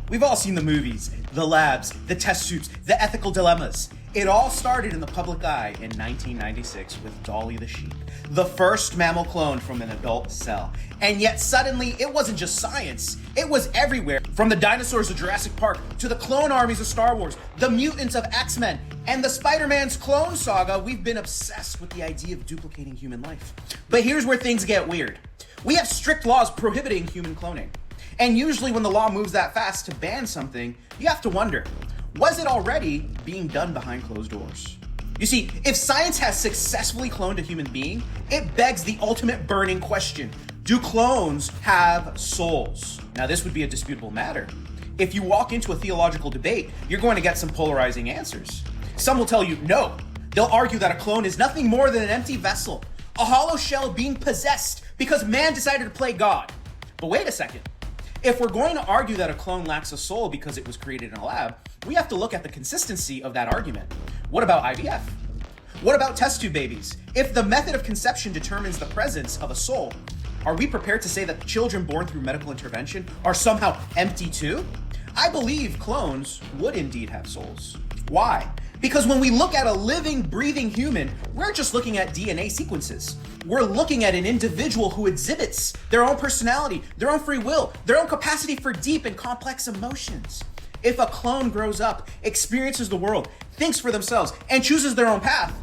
We've all seen the movies, the labs, the test tubes, the ethical dilemmas. It all started in the public eye in 1996 with Dolly the sheep, the first mammal clone from an adult cell. And yet suddenly, it wasn't just science, it was everywhere. From the dinosaurs of Jurassic Park, to the clone armies of Star Wars, the mutants of X-Men, and the Spider-Man's clone saga, we've been obsessed with the idea of duplicating human life. But here's where things get weird. We have strict laws prohibiting human cloning. And usually when the law moves that fast to ban something, you have to wonder, was it already being done behind closed doors? You see, if science has successfully cloned a human being, it begs the ultimate burning question. Do clones have souls? Now, this would be a disputable matter. If you walk into a theological debate, you're going to get some polarizing answers. Some will tell you no. They'll argue that a clone is nothing more than an empty vessel, a hollow shell being possessed because man decided to play God. But wait a second. If we're going to argue that a clone lacks a soul because it was created in a lab, we have to look at the consistency of that argument. What about IVF? What about test tube babies? If the method of conception determines the presence of a soul, are we prepared to say that the children born through medical intervention are somehow empty too? I believe clones would indeed have souls. Why? Because when we look at a living, breathing human, we're just looking at DNA sequences. We're looking at an individual who exhibits their own personality, their own free will, their own capacity for deep and complex emotions. If a clone grows up, experiences the world, thinks for themselves, and chooses their own path,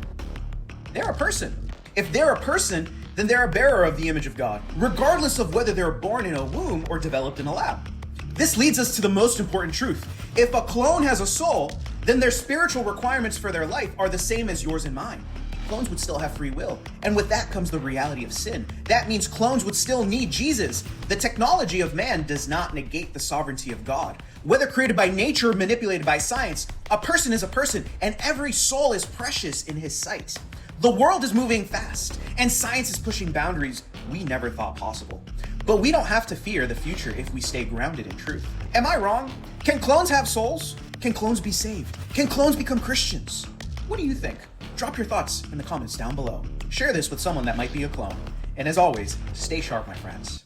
they're a person. If they're a person, then they're a bearer of the image of God, regardless of whether they're born in a womb or developed in a lab. This leads us to the most important truth. If a clone has a soul, then their spiritual requirements for their life are the same as yours and mine. Clones would still have free will. And with that comes the reality of sin. That means clones would still need Jesus. The technology of man does not negate the sovereignty of God. Whether created by nature or manipulated by science, a person is a person, and every soul is precious in his sight. The world is moving fast, and science is pushing boundaries we never thought possible. But we don't have to fear the future if we stay grounded in truth. Am I wrong? Can clones have souls? Can clones be saved? Can clones become Christians? What do you think? Drop your thoughts in the comments down below. Share this with someone that might be a clone. And as always, stay sharp, my friends.